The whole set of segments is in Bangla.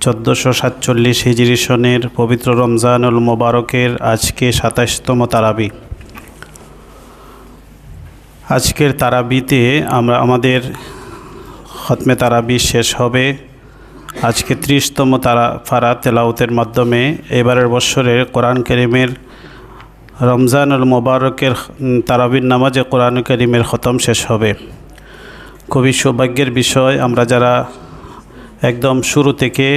1447 হিজরি সনের পবিত্র রমজানুল মোবারকের আজকে 27তম তারাবি। আজকের তারাবিতে আমাদের খতমে তারাবি শেষ হবে। আজকে 30তম পারা তেলাওয়াতের মাধ্যমে এবারের বছরের কোরআন কারীমের রমজানুল মোবারকের তারাবির নামাজে কোরআন কারীমের খতম শেষ হবে। খুবই সৌভাগ্যের বিষয়, আমরা যারা একদম শুরু থেকে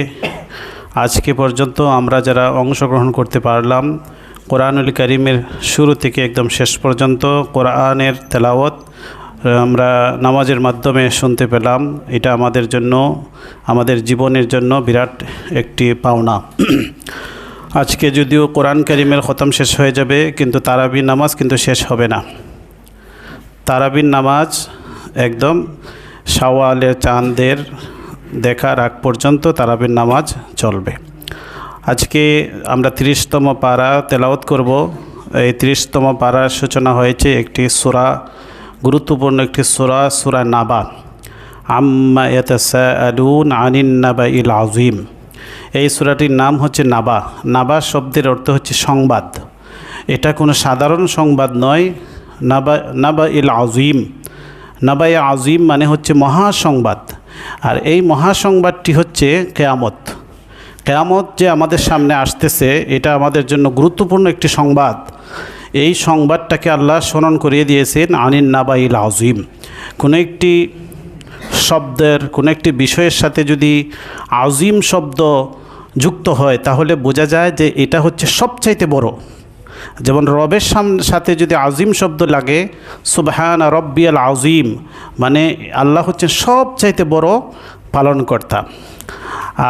আজকে পর্যন্ত আমরা যারা অংশগ্রহণ করতে পারলাম, কোরআনুল কারীমের শুরু থেকে একদম শেষ পর্যন্ত কোরআনের তেলাওয়াত আমরা নামাজের মাধ্যমে শুনতে পেলাম। এটা আমাদের জন্য, আমাদের জীবনের জন্য বিরাট একটি পাওনা। আজকে যদিও কোরআন কারীমের খতম শেষ হয়ে যাবে, কিন্তু তারাবির নামাজ কিন্তু শেষ হবে না। তারাবির নামাজ একদম শাওয়ালের চাঁদের দেখার আগ পর্যন্ত তারাবির নামাজ চলবে। আজকে আমরা 30তম পারা তেলাওয়াত করব। এই 30তম পারার সূচনা হয়েছে একটি সূরা, গুরুত্বপূর্ণ একটি সূরা, সূরা নাবা। আম্মা ইয়াতাসাআলুন আনিন নাবাইল আযীম। এই সূরাটির নাম হচ্ছে নাবা। নাবা শব্দের অর্থ হচ্ছে সংবাদ। এটা কোনো সাধারণ সংবাদ নয়। নাবাইল আযীম, নাবাই আযীম মানে হচ্ছে মহাসংবাদ। আর এই মহাসংবাদটি হচ্ছে কিয়ামত। কিয়ামত যে আমাদের সামনে আসতেছে, এটা আমাদের জন্য গুরুত্বপূর্ণ একটি সংবাদ। এই সংবাদটাকে আল্লাহ স্মরণ করিয়ে দিয়েছেন আনিন নাবাইল আযীম। কোনো একটি শব্দের, কোনো একটি বিষয়ের সাথে যদি আযীম শব্দ যুক্ত হয়, তাহলে বোঝা যায় যে এটা হচ্ছে সবচাইতে বড়। যেমন রবের সাথে যদি আযীম শব্দ লাগে, সুবহানা রব্বিয়াল আযীম, মানে আল্লাহ হচ্ছেন সবচাইতে বড় পালনকর্তা।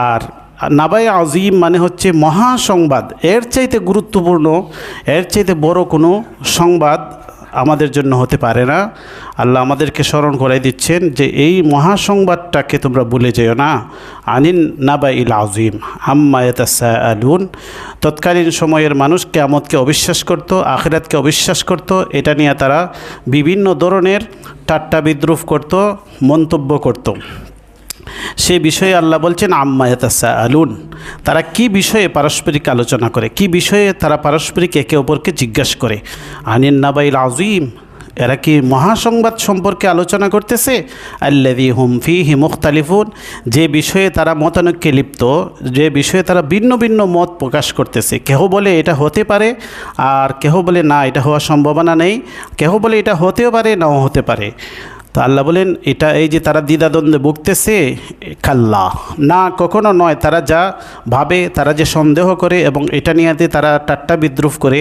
আর নাবাই আযীম মানে হচ্ছে মহাসংবাদ। এর চাইতে গুরুত্বপূর্ণ, এর চাইতে বড় কোনো সংবাদ আমাদের জন্য হতে পারে না। আল্লাহ আমাদেরকে স্মরণ করাই দিচ্ছেন যে এই মহাসংবাদটাকে তোমরা ভুলে যেও না। আনিন নাবাইল আযীম আম্মা ইয়াতাসাআলুন। তৎকালীন সময়ের মানুষ কিয়ামতকে অবিশ্বাস করত, আখিরাতকে অবিশ্বাস করত। এটা নিয়ে তারা বিভিন্ন ধরনের ঠাট্টা বিদ্রূপ করত, মন্তব্য করত। সে বিষয়ে আল্লাহ বলছেন আম্মা ইয়াতাসাআলুন। তারা কি বিষয়ে পারস্পরিক আলোচনা করে, কি বিষয়ে তারা পারস্পরিক একে অপরকে জিজ্ঞাসা করে। আনিন নাবাইল আযীম, এরা কি মহাসংবাদ সম্পর্কে আলোচনা করতেছে। আল্লাযী হুম ফীহি মুখতালিফুন, যে বিষয়ে তারা মতানৈক্যে লিপ্ত, যে বিষয়ে তারা ভিন্ন ভিন্ন মত প্রকাশ করতেছে। কেহ বলে এটা হতে পারে, আর কেহ বলে না, এটা হওয়ার সম্ভাবনা নেই। কেহ বলে এটা হতেও পারে, নাও হতে পারে। তো আল্লাহ বলেন এটা, এই যে তারা দ্বিধাদ্বন্দ্বে ভুগতেছে, কাল্লা, না কখনো নয়। তারা যা ভাবে, তারা যে সন্দেহ করে এবং এটা নিয়ে তারা ঠাট্টা বিদ্রূপ করে,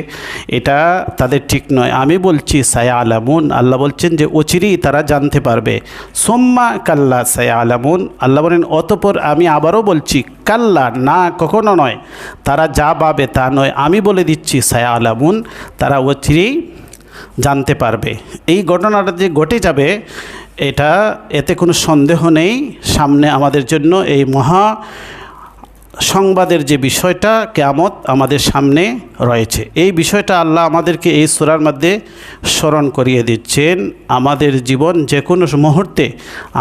এটা তাদের ঠিক নয়। আমি বলছি সায়ালামুন, আল্লাহ বলছেন যে অচিরেই তারা জানতে পারবে। সুম্মা কাল্লা সায়ালামুন, আল্লাহ বলেন অতঃপর আমি আবারও বলছি, কাল্লা, না কখনো নয়। তারা যা ভাবে তা নয়, আমি বলে দিচ্ছি সায়ালামুন, তারা অচিরেই জানতে পারবে। এই ঘটনাটা যে ঘটে যাবে, এতে কোনো সন্দেহ নেই। সামনে আমাদের জন্য এই মহা সংবাদের যে বিষয়টা, কিয়ামত আমাদের সামনে রয়েছে। এই বিষয়টা আল্লাহ আমাদেরকে এই সূরার মধ্যে স্মরণ করিয়ে দিচ্ছেন। আমাদের জীবন যে কোনো মুহূর্তে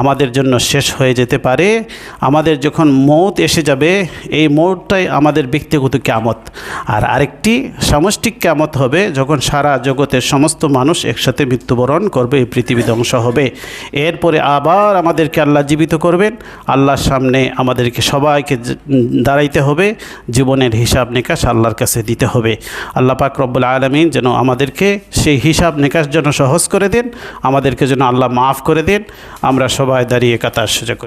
আমাদের জন্য শেষ হয়ে যেতে পারে। আমাদের যখন মৌত এসে যাবে, এই মৌতটাই আমাদের ব্যক্তিগত কিয়ামত। আর আরেকটি সামষ্টিক কিয়ামত হবে, যখন সারা জগতের সমস্ত মানুষ একসাথে মৃত্যুবরণ করবে, এই পৃথিবী ধ্বংস হবে। এরপরে আবার আমাদেরকে আল্লাহ জীবিত করবেন। আল্লাহর সামনে আমাদেরকে সবাইকে দাঁড়াইতে হবে, জীবনের হিসাব নিকাশ আল্লাহর কাছে দিতে হবে। আল্লাহ পাক রব্বুল আলামিন যেন আমাদেরকে সেই হিসাব নিকাশ যেন সহজ করে দেন, আমাদেরকে যেন আল্লাহ মাফ করে দেন। আমরা সবাই দাঁড়িয়ে কাতার সোজা করি।